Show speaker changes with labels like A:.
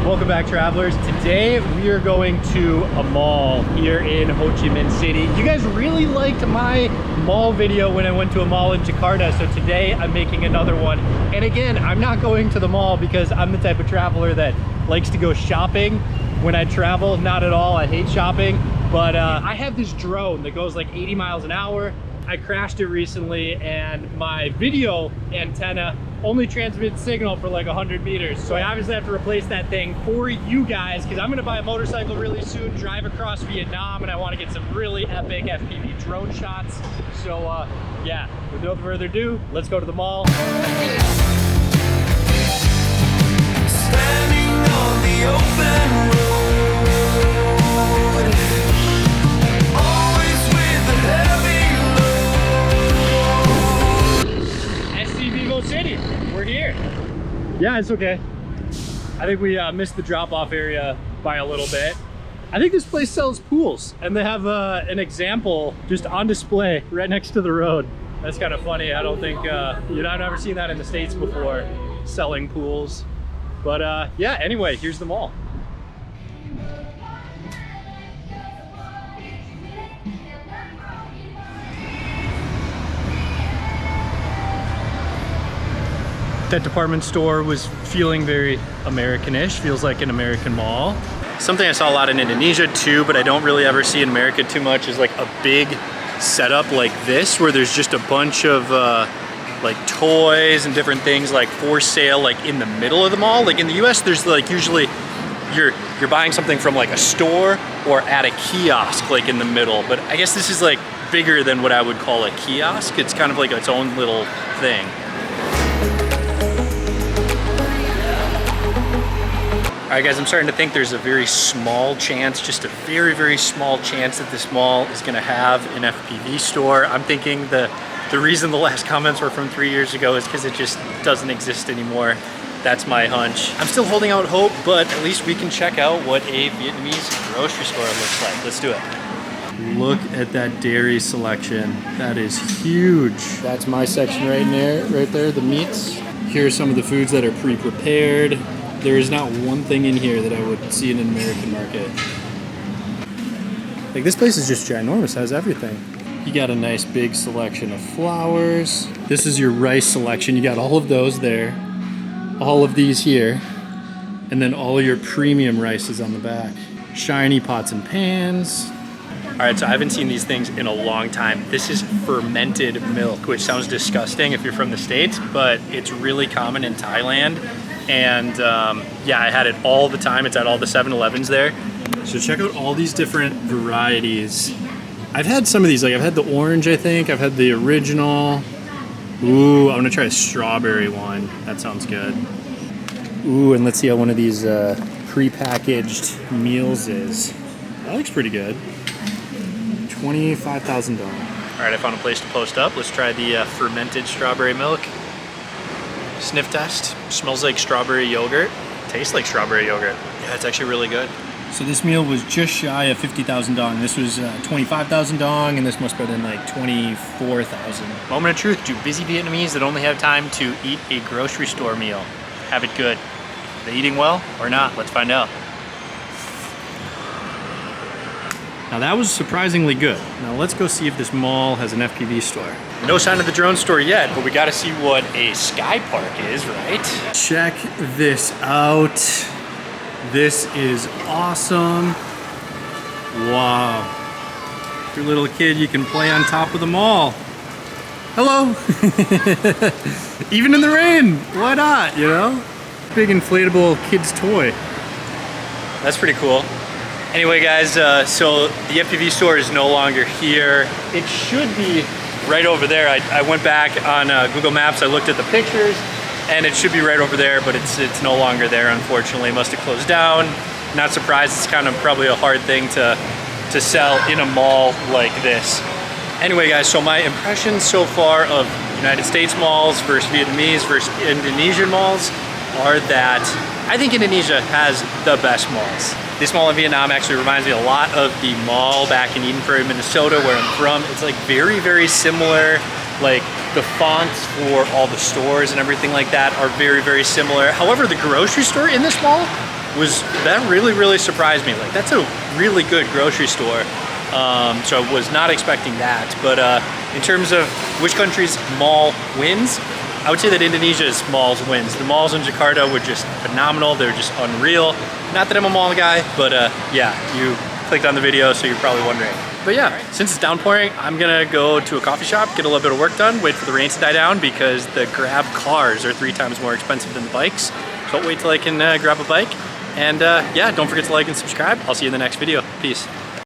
A: Welcome back, travelers. Today we are going to a mall here in Ho Chi Minh City. You guys really liked my mall video when I went to a mall in Jakarta, so today I'm making another one. And again, I'm not going to the mall because I'm the type of traveler that likes to go shopping when I travel. Not at all, I hate shopping. But I have this drone that goes like 80 miles an hour. I crashed it recently and my video antenna only transmits signal for like 100 meters. So I obviously have to replace that thing for you guys because I'm gonna buy a motorcycle really soon, drive across Vietnam, and I wanna get some really epic FPV drone shots. So yeah, with no further ado, let's go to the mall.
B: Standing on the open road, always with a heavy
A: City, we're here. Yeah, it's okay. I think we missed the drop-off area by a little bit. I think this place sells pools, and they have an example just on display right next to the road. That's kind of funny. I don't think I've never seen that in the States before, selling pools. But yeah, anyway, here's the mall. That department store was feeling very American-ish, feels like an American mall. Something I saw a lot in Indonesia too, but I don't really ever see in America too much, is like a big setup like this, where there's just a bunch of like toys and different things like for sale, like in the middle of the mall. Like in the US, there's like usually you're buying something from like a store or at a kiosk, like in the middle. But I guess this is like bigger than what I would call a kiosk. It's kind of like its own little thing. All right, guys, I'm starting to think there's a very small chance, just a very, very small chance that this mall is gonna have an FPV store. I'm thinking the reason the last comments were from 3 years ago is because it just doesn't exist anymore. That's my hunch. I'm still holding out hope, but at least we can check out what a Vietnamese grocery store looks like. Let's do it. Look at that dairy selection. That is huge. That's my section right there, the meats. Here are some of the foods that are pre-prepared. There is not one thing in here that I would see in an American market. Like, this place is just ginormous, has everything. You got a nice big selection of flours. This is your rice selection. You got all of those there. All of these here. And then all of your premium rices on the back. Shiny pots and pans. All right, so I haven't seen these things in a long time. This is fermented milk, which sounds disgusting if you're from the States, but it's really common in Thailand. And yeah, I had it all the time. It's at all the 7-Elevens there. So check out all these different varieties. I've had some of these, like I've had the orange, I think. I've had the original. Ooh, I'm gonna try a strawberry one. That sounds good. Ooh, and let's see how one of these pre-packaged meals is. That looks pretty good. $25,000. All right, I found a place to post up. Let's try the fermented strawberry milk. Sniff test. Smells like strawberry yogurt. Tastes like strawberry yogurt. Yeah, it's actually really good. So this meal was just shy of 50,000 dong. This was 25,000 dong, and this must have been like 24,000. Moment of truth. Do busy Vietnamese that only have time to eat a grocery store meal have it good? Are they eating well or not? Let's find out. Now that was surprisingly good. Now let's go see if this mall has an FPV store. No sign of the drone store yet, but we gotta see what a sky park is, right? Check this out. This is awesome. Wow. If you're a little kid, you can play on top of the mall. Hello. Even in the rain, why not, you know? Big inflatable kid's toy. That's pretty cool. Anyway, guys, so the FPV store is no longer here. It should be right over there. I went back on Google Maps, I looked at the pictures, and it should be right over there, but it's no longer there, unfortunately. It must have closed down. Not surprised, it's kind of probably a hard thing to sell in a mall like this. Anyway, guys, so my impressions so far of United States malls versus Vietnamese versus Indonesian malls are that I think Indonesia has the best malls. This mall in Vietnam actually reminds me a lot of the mall back in Eden Prairie, Minnesota, where I'm from. It's like very, very similar. Like the fonts for all the stores and everything like that are very, very similar. However, the grocery store in this mall that really surprised me. Like, that's a really good grocery store. So I was not expecting that. But in terms of which country's mall wins, I would say that Indonesia's malls wins. The malls in Jakarta were just phenomenal. They're just unreal. Not that I'm a mall guy, but yeah, you clicked on the video, so you're probably wondering. But yeah, since it's downpouring, I'm gonna go to a coffee shop, get a little bit of work done, wait for the rain to die down because the Grab cars are 3 times more expensive than the bikes. So I'll wait till I can grab a bike. And yeah, don't forget to like and subscribe. I'll see you in the next video. Peace.